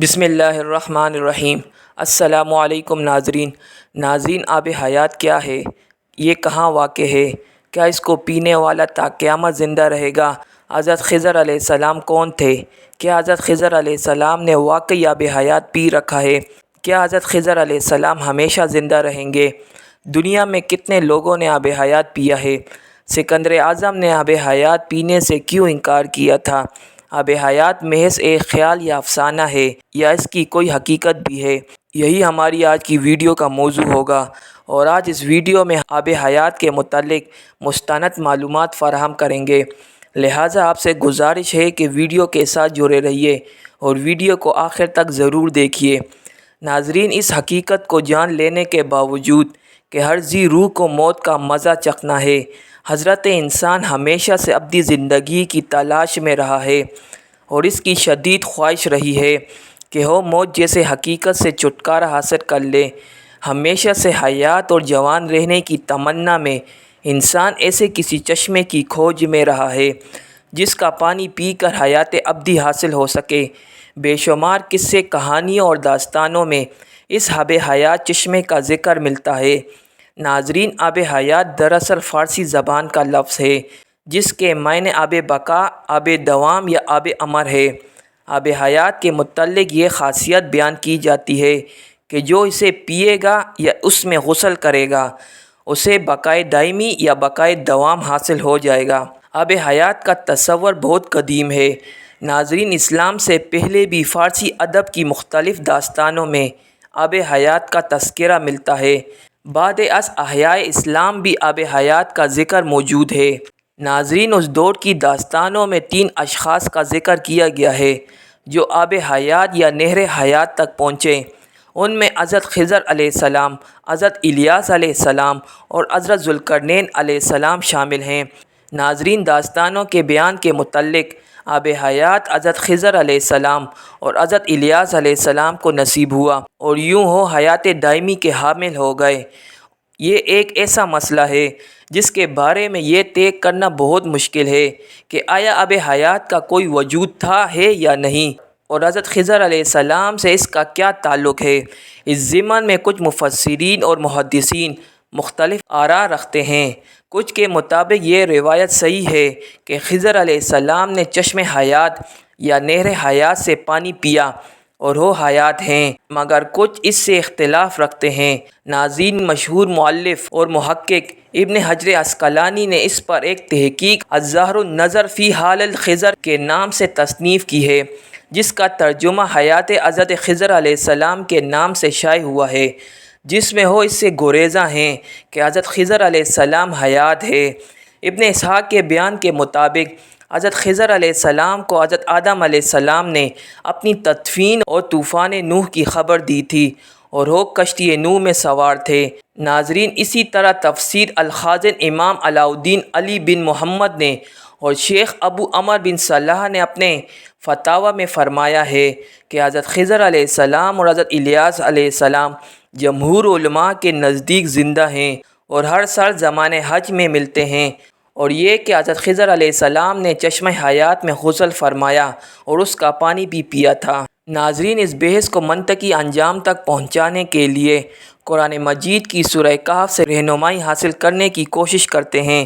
بسم اللہ الرحمن الرحیم۔ السلام علیکم ناظرین، آب حیات کیا ہے؟ یہ کہاں واقع ہے؟ کیا اس کو پینے والا تا قیامت زندہ رہے گا؟ حضرت خضر علیہ السلام کون تھے؟ کیا حضرت خضر علیہ السلام نے واقعی آب حیات پی رکھا ہے؟ کیا حضرت خضر علیہ السلام ہمیشہ زندہ رہیں گے؟ دنیا میں کتنے لوگوں نے آب حیات پیا ہے؟ سکندر اعظم نے آب حیات پینے سے کیوں انکار کیا تھا؟ آب حیات محض ایک خیال یا افسانہ ہے یا اس کی کوئی حقیقت بھی ہے؟ یہی ہماری آج کی ویڈیو کا موضوع ہوگا، اور آج اس ویڈیو میں آب حیات کے متعلق مستند معلومات فراہم کریں گے۔ لہٰذا آپ سے گزارش ہے کہ ویڈیو کے ساتھ جڑے رہیے اور ویڈیو کو آخر تک ضرور دیکھیے۔ ناظرین، اس حقیقت کو جان لینے کے باوجود کہ ہر ذی روح کو موت کا مزہ چکھنا ہے، حضرت انسان ہمیشہ سے ابدی زندگی کی تلاش میں رہا ہے اور اس کی شدید خواہش رہی ہے کہ وہ موت جیسے حقیقت سے چھٹکارا حاصل کر لے۔ ہمیشہ سے حیات اور جوان رہنے کی تمنا میں انسان ایسے کسی چشمے کی کھوج میں رہا ہے جس کا پانی پی کر حیات ابدی حاصل ہو سکے۔ بے شمار قصے، کہانیوں اور داستانوں میں اس آب حیات چشمے کا ذکر ملتا ہے۔ ناظرین، آب حیات دراصل فارسی زبان کا لفظ ہے جس کے معنی آب بقا، آب دوام یا آب امر ہے۔ آب حیات کے متعلق یہ خاصیت بیان کی جاتی ہے کہ جو اسے پیے گا یا اس میں غسل کرے گا اسے بقائے دائمی یا بقائے دوام حاصل ہو جائے گا۔ آب حیات کا تصور بہت قدیم ہے۔ ناظرین، اسلام سے پہلے بھی فارسی ادب کی مختلف داستانوں میں آب حیات کا تذکرہ ملتا ہے۔ بعد از احیاء اسلام بھی آب حیات کا ذکر موجود ہے۔ ناظرین، اس دور کی داستانوں میں 3 اشخاص کا ذکر کیا گیا ہے جو آب حیات یا نہر حیات تک پہنچے۔ ان میں حضرت خضر علیہ السلام، حضرت الیاس علیہ السلام اور حضرت ذوالقرنین علیہ السلام شامل ہیں۔ ناظرین، داستانوں کے بیان کے متعلق آب حیات حضرت خضر علیہ السلام اور حضرت الیاس علیہ السلام کو نصیب ہوا اور یوں وہ حیات دائمی کے حامل ہو گئے۔ یہ ایک ایسا مسئلہ ہے جس کے بارے میں یہ طے کرنا بہت مشکل ہے کہ آیا آب حیات کا کوئی وجود تھا ہے یا نہیں، اور حضرت خضر علیہ السلام سے اس کا کیا تعلق ہے۔ اس ضمن میں کچھ مفسرین اور محدثین مختلف آراء رکھتے ہیں۔ کچھ کے مطابق یہ روایت صحیح ہے کہ خضر علیہ السلام نے چشم حیات یا نہر حیات سے پانی پیا اور وہ حیات ہیں، مگر کچھ اس سے اختلاف رکھتے ہیں۔ ناظرین، مشہور مؤلف اور محقق ابن حجر عسقلانی نے اس پر ایک تحقیق الظاہر النظر فی حال الخضر کے نام سے تصنیف کی ہے، جس کا ترجمہ حیات حضرت خضر علیہ السلام کے نام سے شائع ہوا ہے، جس میں وہ اس سے گریزاں ہیں کہ حضرت خضر علیہ السلام حیات ہے۔ ابن اسحاق کے بیان کے مطابق حضرت خضر علیہ السلام کو حضرت آدم علیہ السلام نے اپنی تدفین اور طوفان نوح کی خبر دی تھی اور وہ کشتی نوح میں سوار تھے۔ ناظرین، اسی طرح تفسیر الخازن امام علاء الدین علی بن محمد نے اور شیخ ابو عمر بن صلاح نے اپنے فتاویٰ میں فرمایا ہے کہ حضرت خضر علیہ السلام اور حضرت الیاس علیہ السلام جمہور علماء کے نزدیک زندہ ہیں اور ہر سال زمان حج میں ملتے ہیں، اور یہ کہ حضرت خضر علیہ السلام نے چشمہ حیات میں غسل فرمایا اور اس کا پانی بھی پیا تھا۔ ناظرین، اس بحث کو منطقی انجام تک پہنچانے کے لیے قرآن مجید کی سورہ کہف سے رہنمائی حاصل کرنے کی کوشش کرتے ہیں۔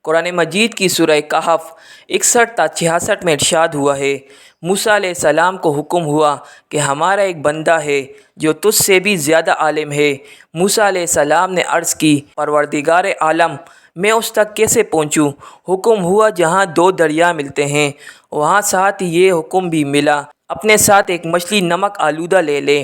قرآن مجید کی سورہ کہف 61 تا 66 میں ارشاد ہوا ہے، موسیٰ علیہ السلام کو حکم ہوا کہ ہمارا ایک بندہ ہے جو تجھ سے بھی زیادہ عالم ہے۔ موسیٰ علیہ السلام نے عرض کی، پروردگار عالم، میں اس تک کیسے پہنچوں؟ حکم ہوا جہاں 2 دریا ملتے ہیں وہاں ساتھ یہ حکم بھی ملا، اپنے ساتھ ایک مچھلی نمک آلودہ لے لے،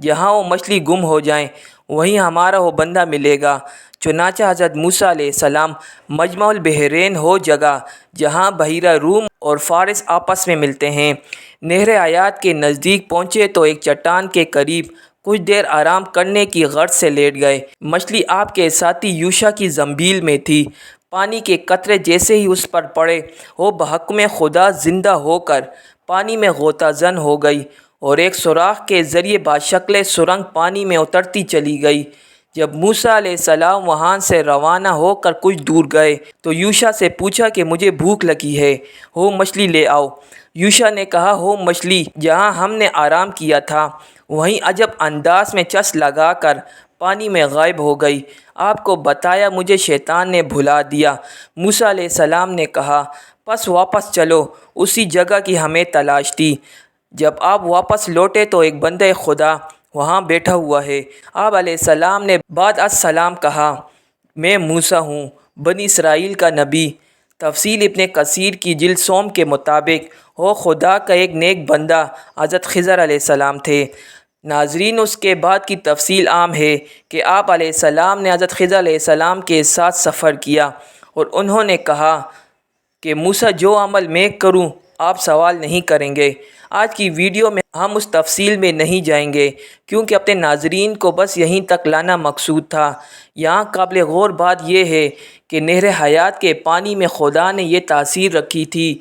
جہاں وہ مچھلی گم ہو جائیں وہیں ہمارا وہ بندہ ملے گا۔ چنانچہ حضرت موسیٰ علیہ السلام مجمع البحرین ہو جگہ جہاں بحیرہ روم اور فارس آپس میں ملتے ہیں، نہر حیات کے نزدیک پہنچے تو ایک چٹان کے قریب کچھ دیر آرام کرنے کی غرض سے لیٹ گئے۔ مچھلی آپ کے ساتھی یوشع کی زنبیل میں تھی۔ پانی کے قطرے جیسے ہی اس پر پڑے وہ بحکم خدا زندہ ہو کر پانی میں غوطہ زن ہو گئی اور ایک سوراخ کے ذریعے بشکل سرنگ پانی میں اترتی چلی گئی۔ جب موسیٰ علیہ السلام وہاں سے روانہ ہو کر کچھ دور گئے تو یوشع سے پوچھا کہ مجھے بھوک لگی ہے، ہو مچھلی لے آؤ۔ یوشع نے کہا، ہو مچھلی جہاں ہم نے آرام کیا تھا وہیں عجب انداز میں چس لگا کر پانی میں غائب ہو گئی۔ آپ کو بتایا مجھے شیطان نے بھلا دیا۔ موسیٰ علیہ السلام نے کہا، پس واپس چلو، اسی جگہ کی ہمیں تلاش تھی۔ جب آپ واپس لوٹے تو ایک بندہ خدا وہاں بیٹھا ہوا ہے۔ آپ علیہ السلام نے بعد السلام کہا، میں موسیٰ ہوں، بنی اسرائیل کا نبی۔ تفسیر ابن کثیر کی جلد سوم کے مطابق وہ خدا کا ایک نیک بندہ حضرت خضر علیہ السلام تھے۔ ناظرین، اس کے بعد کی تفصیل عام ہے کہ آپ علیہ السلام نے حضرت خضر علیہ السلام کے ساتھ سفر کیا اور انہوں نے کہا کہ موسیٰ جو عمل میں کروں آپ سوال نہیں کریں گے۔ آج کی ویڈیو میں ہم اس تفصیل میں نہیں جائیں گے کیونکہ اپنے ناظرین کو بس یہیں تک لانا مقصود تھا۔ یہاں قابل غور بات یہ ہے کہ نہر حیات کے پانی میں خدا نے یہ تاثیر رکھی تھی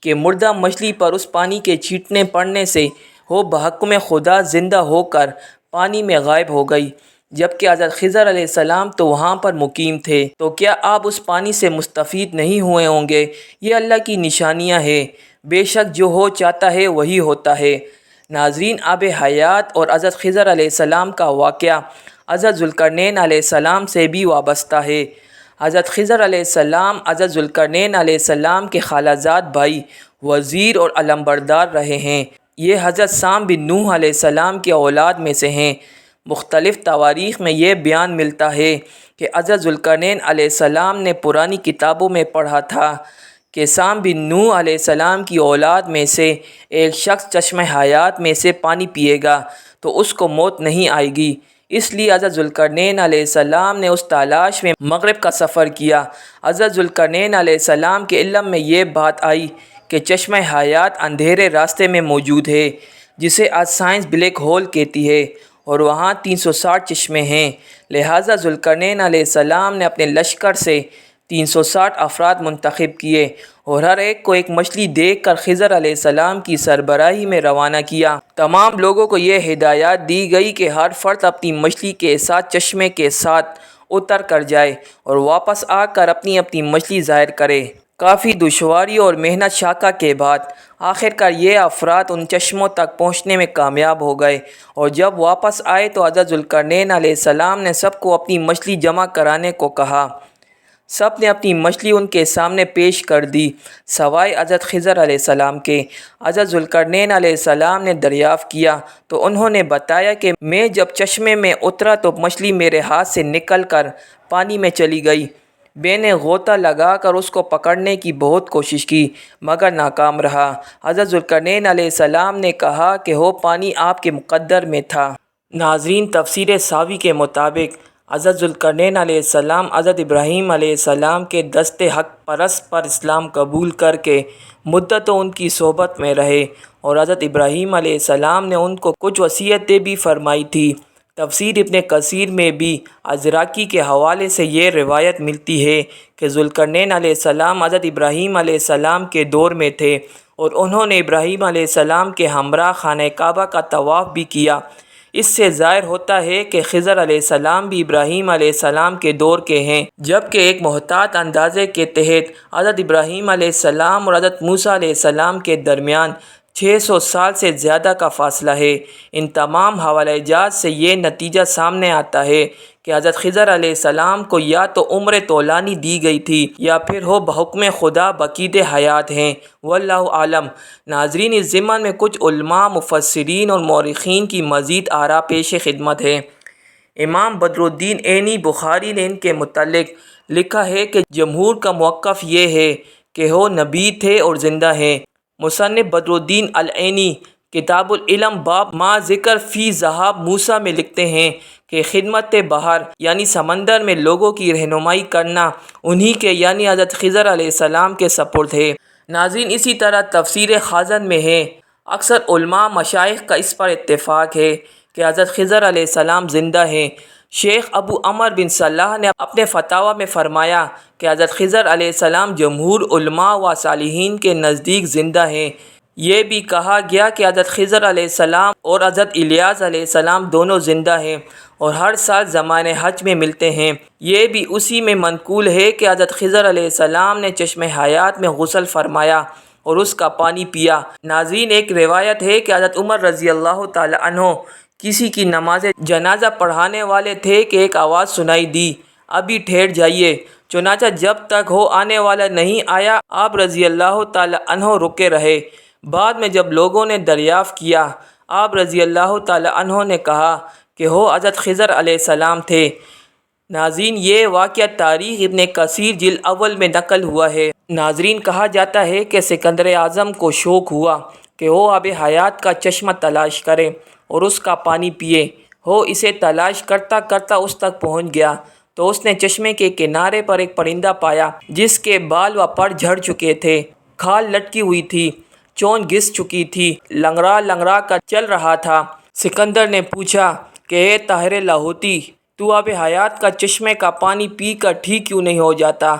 کہ مردہ مچھلی پر اس پانی کے چھینٹے پڑنے سے وہ بحکم خدا زندہ ہو کر پانی میں غائب ہو گئی، جبکہ حضرت خضر علیہ السلام تو وہاں پر مقیم تھے۔ تو کیا آپ اس پانی سے مستفید نہیں ہوئے ہوں گے؟ یہ اللہ کی نشانیاں ہیں، بے شک جو ہو چاہتا ہے وہی ہوتا ہے۔ ناظرین، آب حیات اور حضرت خضر علیہ السلام کا واقعہ حضرت ذوالقرنین علیہ السلام سے بھی وابستہ ہے۔ حضرت خضر علیہ السلام حضرت ذوالقرنین علیہ السلام کے خالہ زاد بھائی، وزیر اور علمبردار رہے ہیں۔ یہ حضرت سام بن نوح علیہ السلام کی اولاد میں سے ہیں۔ مختلف تواریخ میں یہ بیان ملتا ہے کہ حضرت ذوالقرنین علیہ السلام نے پرانی کتابوں میں پڑھا تھا کہ سام بن نوح علیہ السلام کی اولاد میں سے ایک شخص چشمہ حیات میں سے پانی پیے گا تو اس کو موت نہیں آئے گی۔ اس لیے حضرت ذوالقرنین علیہ السلام نے اس تلاش میں مغرب کا سفر کیا۔ حضرت ذوالقرنین علیہ السلام کے علم میں یہ بات آئی کہ چشمہ حیات اندھیرے راستے میں موجود ہے، جسے آج سائنس بلیک ہول کہتی ہے، اور وہاں 360 چشمے ہیں۔ لہٰذا ذوالقرنین علیہ السلام نے اپنے لشکر سے 360 افراد منتخب کیے اور ہر ایک کو ایک مچھلی دیکھ کر خضر علیہ السلام کی سربراہی میں روانہ کیا۔ تمام لوگوں کو یہ ہدایات دی گئی کہ ہر فرد اپنی مچھلی کے ساتھ چشمے کے ساتھ اتر کر جائے اور واپس آ کر اپنی اپنی مچھلی ظاہر کرے۔ کافی دشواریوں اور محنت شاقہ کے بعد آخرکار یہ افراد ان چشموں تک پہنچنے میں کامیاب ہو گئے، اور جب واپس آئے تو حضرت ذوالقرنین علیہ السلام نے سب کو اپنی مچھلی جمع کرانے کو کہا۔ سب نے اپنی مچھلی ان کے سامنے پیش کر دی سوائے حضرت خضر علیہ السلام کے۔ حضرت ذوالقرنین علیہ السلام نے دریافت کیا تو انہوں نے بتایا کہ میں جب چشمے میں اترا تو مچھلی میرے ہاتھ سے نکل کر پانی میں چلی گئی۔ میں نے غوطہ لگا کر اس کو پکڑنے کی بہت کوشش کی مگر ناکام رہا۔ حضرت ذوالقرنین علیہ السلام نے کہا کہ وہ پانی آپ کے مقدر میں تھا۔ ناظرین، تفسیر ساوی کے مطابق حضرت ذوالقرنین علیہ السلام حضرت ابراہیم علیہ السلام کے دست حق پرست پر اسلام قبول کر کے مدتوں ان کی صحبت میں رہے، اور حضرت ابراہیم علیہ السلام نے ان کو کچھ وصیتیں بھی فرمائی تھی۔ تفسیر ابن کثیر میں بھی ازراقی کے حوالے سے یہ روایت ملتی ہے کہ ذوالقرنین علیہ السلام حضرت ابراہیم علیہ السلام کے دور میں تھے اور انہوں نے ابراہیم علیہ السلام کے ہمراہ خانہ کعبہ کا طواف بھی کیا۔ اس سے ظاہر ہوتا ہے کہ خضر علیہ السلام بھی ابراہیم علیہ السلام کے دور کے ہیں، جبکہ ایک محتاط اندازے کے تحت حضرت ابراہیم علیہ السلام اور حضرت موسیٰ علیہ السلام کے درمیان 600 سال سے زیادہ کا فاصلہ ہے۔ ان تمام حوالہ جات سے یہ نتیجہ سامنے آتا ہے کہ حضرت خضر علیہ السلام کو یا تو عمر طولانی دی گئی تھی یا پھر وہ بحکم خدا بقید حیات ہیں، واللہ عالم۔ ناظرین، اس ضمن میں کچھ علماء، مفسرین اور مورخین کی مزید آراء پیش خدمت ہے۔ امام بدر الدین عینی بخاری نے ان کے متعلق لکھا ہے کہ جمہور کا موقف یہ ہے کہ وہ نبی تھے اور زندہ ہیں۔ مصنف بدر الدین العینی کتاب العلم باب ما ذکر فی ذہاب موسیٰ میں لکھتے ہیں کہ خدمت بحر یعنی سمندر میں لوگوں کی رہنمائی کرنا انہی کے یعنی حضرت خضر علیہ السلام کے سپرد ہے۔ ناظرین، اسی طرح تفسیر خازن میں ہے۔ اکثر علماء مشائخ کا اس پر اتفاق ہے کہ حضرت خضر علیہ السلام زندہ ہیں۔ شیخ ابو عمر بن صلاح نے اپنے فتاویٰ میں فرمایا کہ حضرت خضر علیہ السلام جمہور علماء و صالحین کے نزدیک زندہ ہیں۔ یہ بھی کہا گیا کہ حضرت خضر علیہ السلام اور حضرت الیاس علیہ السلام دونوں زندہ ہیں اور ہر سال زمان حج میں ملتے ہیں۔ یہ بھی اسی میں منقول ہے کہ حضرت خضر علیہ السلام نے چشمہ حیات میں غسل فرمایا اور اس کا پانی پیا۔ ناظرین، ایک روایت ہے کہ حضرت عمر رضی اللہ تعالی عنہ کسی کی نماز جنازہ پڑھانے والے تھے کہ ایک آواز سنائی دی، ابھی ٹھہر جائیے۔ چنانچہ جب تک ہو آنے والا نہیں آیا آپ رضی اللہ تعالی عنہ رکے رہے۔ بعد میں جب لوگوں نے دریافت کیا، آپ رضی اللہ تعالی عنہ نے کہا کہ وہ حضرت خضر علیہ السلام تھے۔ ناظرین، یہ واقعہ تاریخ ابن کثیر جلد اول میں نقل ہوا ہے۔ ناظرین، کہا جاتا ہے کہ سکندر اعظم کو شوق ہوا کہ وہ آب حیات کا چشمہ تلاش کرے اور اس کا پانی پیے۔ وہ اسے تلاش کرتا کرتا اس تک پہنچ گیا تو اس نے چشمے کے کنارے پر ایک پرندہ پایا جس کے بال و پر جھڑ چکے تھے، کھال لٹکی ہوئی تھی، چونچ گھس چکی تھی، لنگڑا لنگڑا کر چل رہا تھا۔ سکندر نے پوچھا کہ اے طاہر لاہوتی، تو آب حیات کا چشمے کا پانی پی کر ٹھیک کیوں نہیں ہو جاتا؟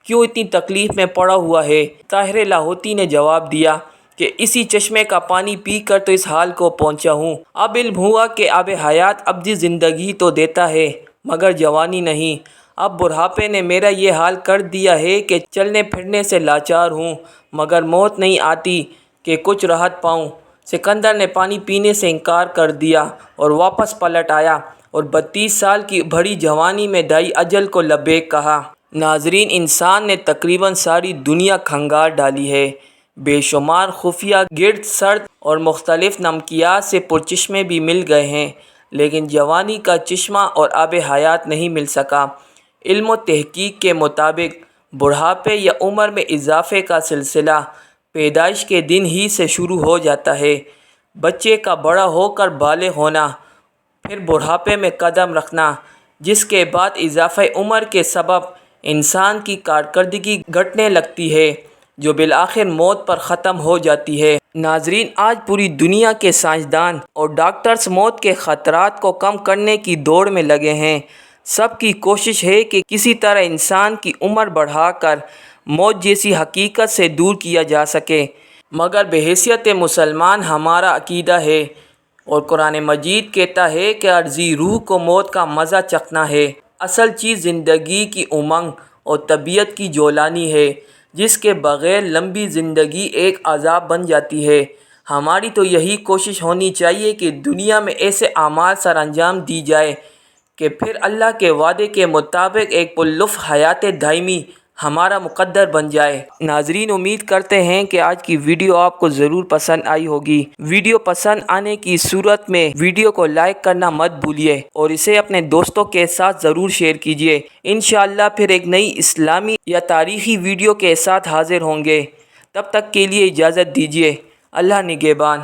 کیوں اتنی تکلیف میں پڑا ہوا ہے؟ طاہر لاہوتی نے جواب دیا کہ اسی چشمے کا پانی پی کر تو اس حال کو پہنچا ہوں۔ اب علم ہوا کہ آب حیات ابدی زندگی تو دیتا ہے مگر جوانی نہیں۔ اب بڑھاپے نے میرا یہ حال کر دیا ہے کہ چلنے پھرنے سے لاچار ہوں مگر موت نہیں آتی کہ کچھ راحت پاؤں۔ سکندر نے پانی پینے سے انکار کر دیا اور واپس پلٹ آیا اور 32 سال کی بڑی جوانی میں دائی اجل کو لبیک کہا۔ ناظرین، انسان نے تقریباً ساری دنیا کھنگال ڈالی ہے۔ بے شمار خفیہ گرد سرد اور مختلف نمکیات سے پرچشمے بھی مل گئے ہیں لیکن جوانی کا چشمہ اور آب حیات نہیں مل سکا۔ علم و تحقیق کے مطابق بڑھاپے یا عمر میں اضافے کا سلسلہ پیدائش کے دن ہی سے شروع ہو جاتا ہے۔ بچے کا بڑا ہو کر بالغ ہونا، پھر بڑھاپے میں قدم رکھنا، جس کے بعد اضافہ عمر کے سبب انسان کی کارکردگی گھٹنے لگتی ہے جو بالآخر موت پر ختم ہو جاتی ہے۔ ناظرین، آج پوری دنیا کے سائنسدان اور ڈاکٹرز موت کے خطرات کو کم کرنے کی دوڑ میں لگے ہیں۔ سب کی کوشش ہے کہ کسی طرح انسان کی عمر بڑھا کر موت جیسی حقیقت سے دور کیا جا سکے، مگر بحیثیت مسلمان ہمارا عقیدہ ہے اور قرآن مجید کہتا ہے کہ عارضی روح کو موت کا مزہ چکھنا ہے۔ اصل چیز زندگی کی امنگ اور طبیعت کی جولانی ہے جس کے بغیر لمبی زندگی ایک عذاب بن جاتی ہے۔ ہماری تو یہی کوشش ہونی چاہیے کہ دنیا میں ایسے اعمال سر انجام دی جائے کہ پھر اللہ کے وعدے کے مطابق ایک پرلطف حیات دائمی ہمارا مقدر بن جائے۔ ناظرین، امید کرتے ہیں کہ آج کی ویڈیو آپ کو ضرور پسند آئی ہوگی۔ ویڈیو پسند آنے کی صورت میں ویڈیو کو لائک کرنا مت بھولیے اور اسے اپنے دوستوں کے ساتھ ضرور شیئر کیجیے۔ انشاءاللہ پھر ایک نئی اسلامی یا تاریخی ویڈیو کے ساتھ حاضر ہوں گے۔ تب تک کے لیے اجازت دیجیے۔ اللہ نگہبان۔